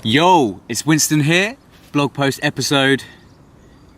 Yo, it's Winston here, blog post episode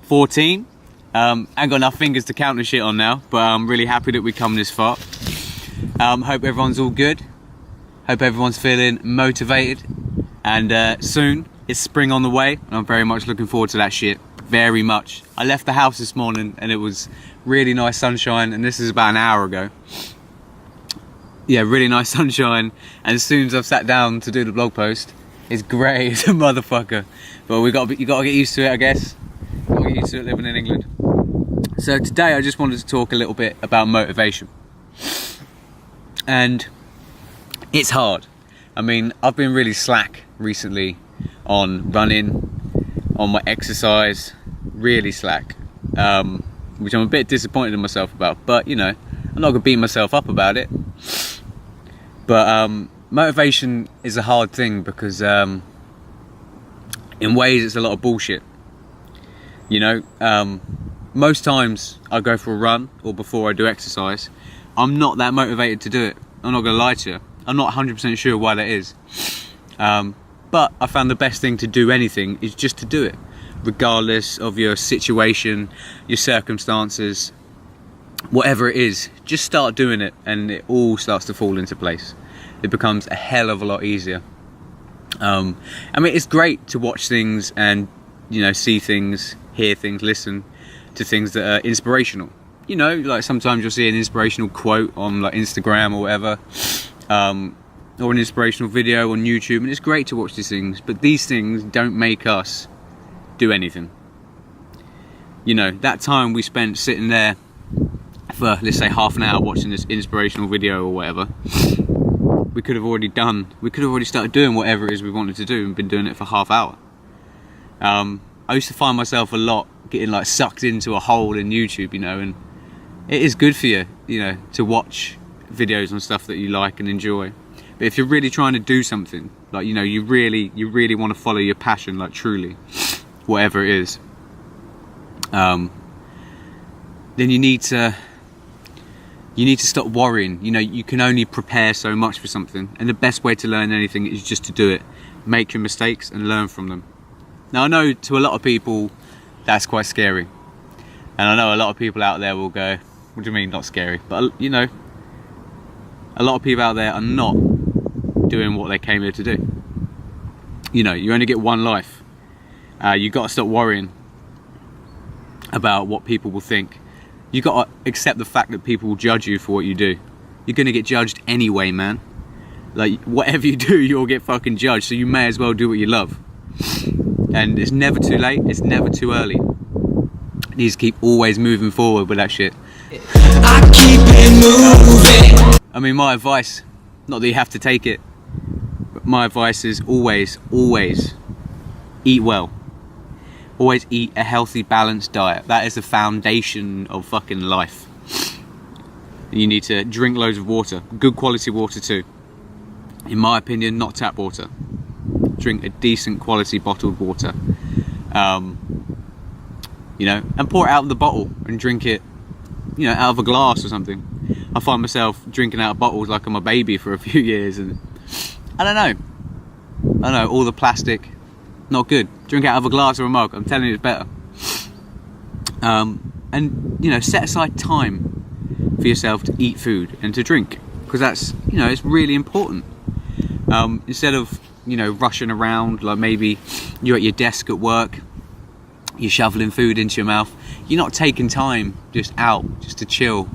14. Ain't got enough fingers to count the shit on now, but I'm really happy that we come this far. Hope everyone's all good. Hope everyone's feeling motivated. And soon, it's spring on the way, and I'm very much looking forward to that shit. Very much. I left the house this morning and it was really nice sunshine, and this is about an hour ago. Yeah, really nice sunshine, and as soon as I've sat down to do the blog post, it's grey as a motherfucker. But you gotta get used to it, I guess. Gotta get used to it living in England. So today I just wanted to talk a little bit about motivation. And it's hard. I mean, I've been really slack recently on running, on my exercise, really slack. Which I'm a bit disappointed in myself about, but you know, I'm not gonna beat myself up about it. But motivation is a hard thing because in ways it's a lot of bullshit. You know, most times I go for a run or before I do exercise, I'm not that motivated to do it. I'm not gonna lie to you. I'm not 100% sure why that is. But I found the best thing to do anything is just to do it, regardless of your situation, your circumstances, whatever it is. Just start doing it and it all starts to fall into place. It becomes a hell of a lot easier. I mean, it's great to watch things and, you know, see things, hear things, listen to things that are inspirational. You know, like sometimes you'll see an inspirational quote on like Instagram or whatever, or an inspirational video on YouTube, and it's great to watch these things, but these things don't make us do anything. You know, that time we spent sitting there for, let's say, half an hour watching this inspirational video or whatever, we could have already started doing whatever it is we wanted to do and been doing it for half hour. I used to find myself a lot getting like sucked into a hole in YouTube, you know, and it is good for you, you know, to watch videos on stuff that you like and enjoy. But if you're really trying to do something, like, you know, you really want to follow your passion, like truly, whatever it is, then you need to stop worrying. You know, you can only prepare so much for something, and the best way to learn anything is just to do it, make your mistakes and learn from them. Now, I know to a lot of people that's quite scary, and I know a lot of people out there will go, what do you mean not scary? But you know, a lot of people out there are not doing what they came here to do. You know, you only get one life. You got to stop worrying about what people will think. You got to accept the fact that people will judge you for what you do. You're going to get judged anyway, man. Like, whatever you do, you'll get fucking judged, so you may as well do what you love. And it's never too late, it's never too early. You just keep always moving forward with that shit. I keep it moving. I mean, my advice, not that you have to take it, but my advice is always eat well. Always eat a healthy, balanced diet. That is the foundation of fucking life. You need to drink loads of water, good quality water too. In my opinion, not tap water. Drink a decent quality bottled water. You know, and pour it out of the bottle and drink it, you know, out of a glass or something. I find myself drinking out of bottles like I'm a baby for a few years, and I don't know, all the plastic, not good. Drink out of a glass or a mug, I'm telling you, it's better. And, you know, set aside time for yourself to eat food and to drink, because that's, you know, it's really important. Instead of, you know, rushing around, like maybe you're at your desk at work, you're shoveling food into your mouth, you're not taking time just out, just to chill.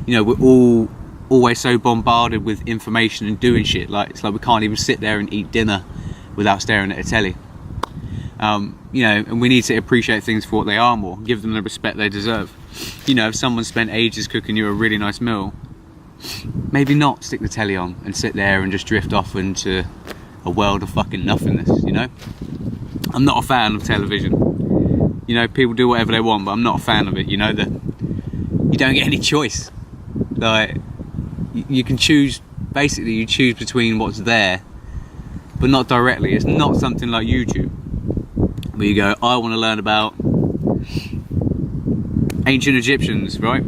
You know, we're always so bombarded with information and doing shit, like it's like we can't even sit there and eat dinner without staring at a telly. You know, and we need to appreciate things for what they are more, give them the respect they deserve. You know, if someone spent ages cooking you a really nice meal, maybe not stick the telly on and sit there and just drift off into a world of fucking nothingness, you know? I'm not a fan of television. You know, people do whatever they want, but I'm not a fan of it. You know, that you don't get any choice. Like, you can choose, basically you choose between what's there, but not directly. It's not something like YouTube, where you go, I want to learn about ancient Egyptians, right?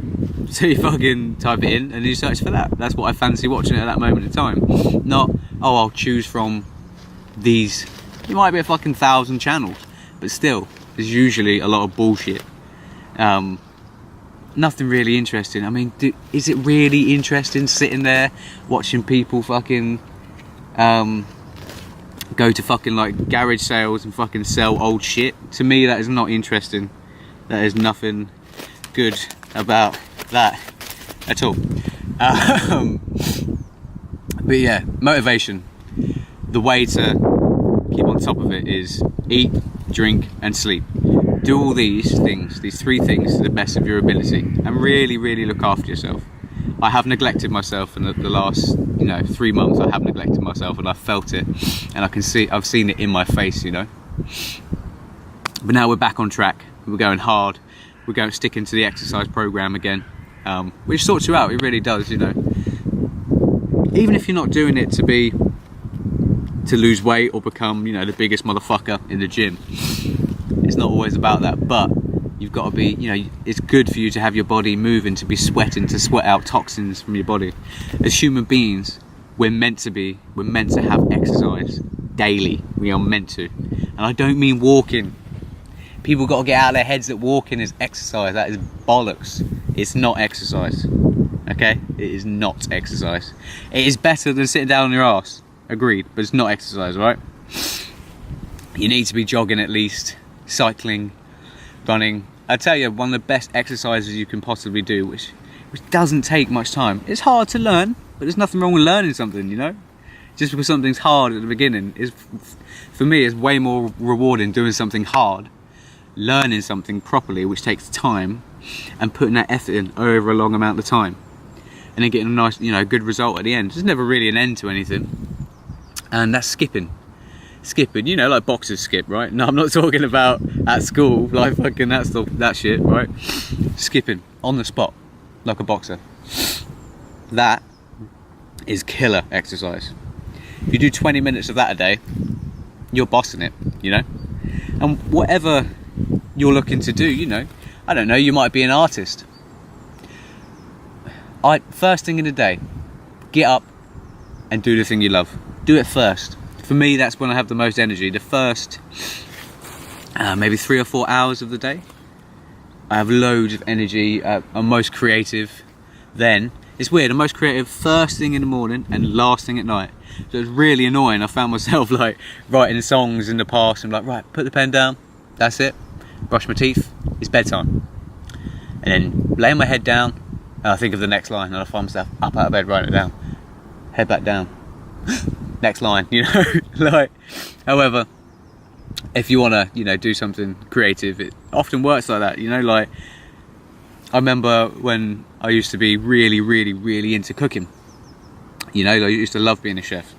So you fucking type it in and you search for that. That's what I fancy watching at that moment in time. Not, oh, I'll choose from these You might be a fucking 1,000 channels, but still, there's usually a lot of bullshit. Nothing really interesting. I mean, is it really interesting sitting there watching people fucking go to fucking like garage sales and fucking sell old shit? To me, that is not interesting. That is nothing good about that at all. But yeah, motivation. The way to keep on top of it is eat, drink and sleep. Do all these things, these 3 things to the best of your ability, and really, really look after yourself. I have neglected myself in the last, 3 months. I have neglected myself, and I felt it, and I've seen it in my face, But now we're back on track. We're going hard. We're going sticking to the exercise program again, which sorts you out. It really does, Even if you're not doing it to lose weight or become, the biggest motherfucker in the gym. It's not always about that, but you've got to be, it's good for you to have your body moving, to be sweating, to sweat out toxins from your body. As human beings, we're meant to have exercise daily. We are meant to. And I don't mean walking. People got to get out of their heads that walking is exercise. That is bollocks. It's not exercise. Okay? It is not exercise. It is better than sitting down on your ass. Agreed, but it's not exercise, right? You need to be jogging at least, cycling, running. I tell you, one of the best exercises you can possibly do, which doesn't take much time. It's hard to learn, but there's nothing wrong with learning something, Just because something's hard at the beginning for me, is way more rewarding doing something hard, learning something properly, which takes time, and putting that effort in over a long amount of time, and then getting a nice, good result at the end. There's never really an end to anything, and that's skipping, like boxers skip, right? No, I'm not talking about at school, like fucking that shit, right? Skipping on the spot, like a boxer. That is killer exercise. If you do 20 minutes of that a day, you're bossing it, And whatever you're looking to do, I don't know, you might be an artist. First thing in the day, get up and do the thing you love. Do it first. For me, that's when I have the most energy. The first maybe 3 or 4 hours of the day, I have loads of energy. I'm most creative then. It's weird, I'm most creative first thing in the morning and last thing at night. So it's really annoying. I found myself like writing songs in the past and like, right, put the pen down, that's it, brush my teeth, it's bedtime. And then laying my head down, and I think of the next line, and I find myself up out of bed, writing it down, head back down. Next line, like, however, if you want to, do something creative, it often works like that, like, I remember when I used to be really, really, really into cooking, I used to love being a chef.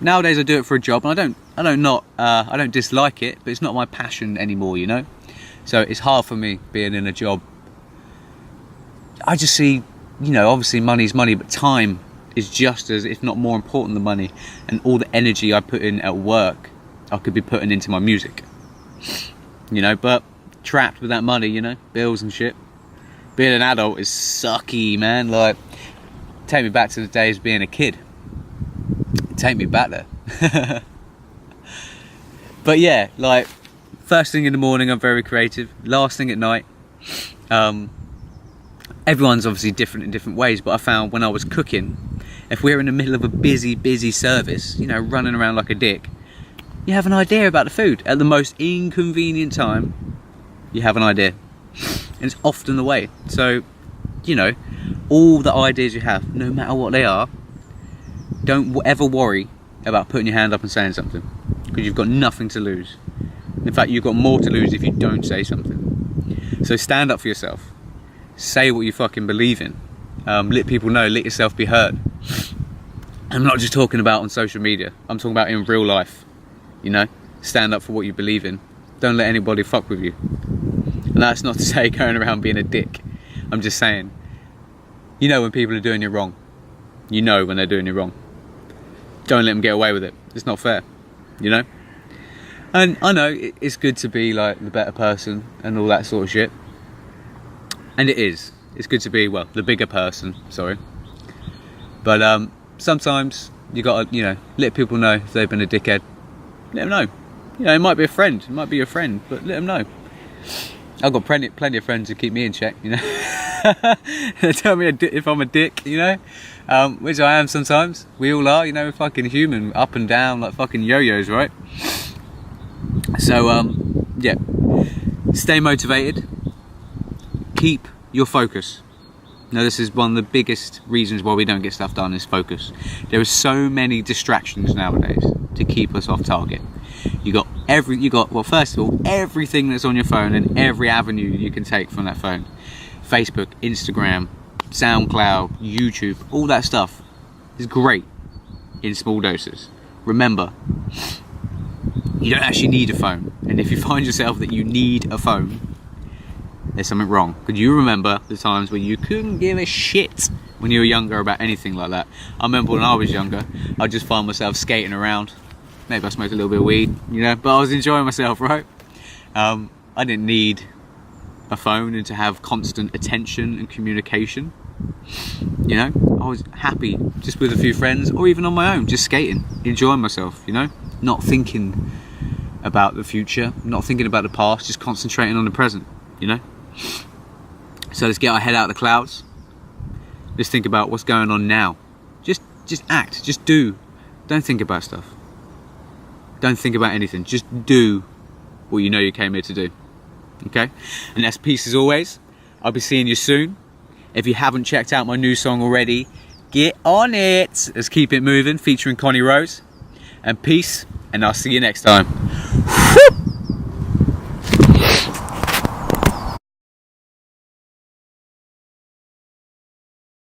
Nowadays I do it for a job, and I don't dislike it, but it's not my passion anymore, so it's hard for me being in a job. I just see, obviously money's money, but time is just as, if not more important than money, and all the energy I put in at work, I could be putting into my music, but trapped with that money, bills and shit. Being an adult is sucky, man. Like, take me back to the days of being a kid. Take me back there. But yeah, like, first thing in the morning, I'm very creative. Last thing at night, everyone's obviously different in different ways, but I found when I was cooking, if we're in the middle of a busy service, running around like a dick, you have an idea about the food. At the most inconvenient time, you have an idea. And it's often the way. So, all the ideas you have, no matter what they are, don't ever worry about putting your hand up and saying something, because you've got nothing to lose. In fact, you've got more to lose if you don't say something. So stand up for yourself. Say what you fucking believe in. Let people know, let yourself be heard. I'm not just talking about on social media, I'm talking about in real life. Stand up for what you believe in. Don't let anybody fuck with you. And that's not to say going around being a dick. I'm just saying, when people are doing you wrong. When they're doing you wrong. Don't let them get away with it. It's not fair, And I know it's good to be like the better person and all that sort of shit. And it is. It's good to be, well, the bigger person, sorry. But sometimes you gotta, let people know if they've been a dickhead. let them know. You know, it might be a friend, it might be your friend, but let them know. I've got plenty of friends who keep me in check, you know. They tell me if I'm a dick, you know, which I am sometimes. We all are, you know, we're fucking human, up and down like fucking yo-yos, right? So, yeah, stay motivated, keep your focus. Now, this is one of the biggest reasons why we don't get stuff done is focus. There are so many distractions nowadays to keep us off target. Well, first of all, everything that's on your phone and every avenue you can take from that phone. Facebook, Instagram, SoundCloud, YouTube, all that stuff is great in small doses. Remember, you don't actually need a phone. And if you find yourself that you need a phone, there's something wrong. Because you remember the times when you couldn't give a shit when you were younger about anything like that. I remember when I was younger, I'd just find myself skating around. Maybe I smoked a little bit of weed, you know, but I was enjoying myself, right? I didn't need a phone and to have constant attention and communication. You know, I was happy just with a few friends or even on my own, just skating, enjoying myself, you know, not thinking about the future, not thinking about the past, just concentrating on the present, you know. So let's get our head out of the clouds. Let's think about what's going on now. Just act, just do. Don't think about stuff. Don't think about anything. Just do what you know you came here to do. Okay? And that's peace as always. I'll be seeing you soon. If you haven't checked out my new song already, get on it. Let's keep it moving, featuring Connie Rose. And peace, and I'll see you next time.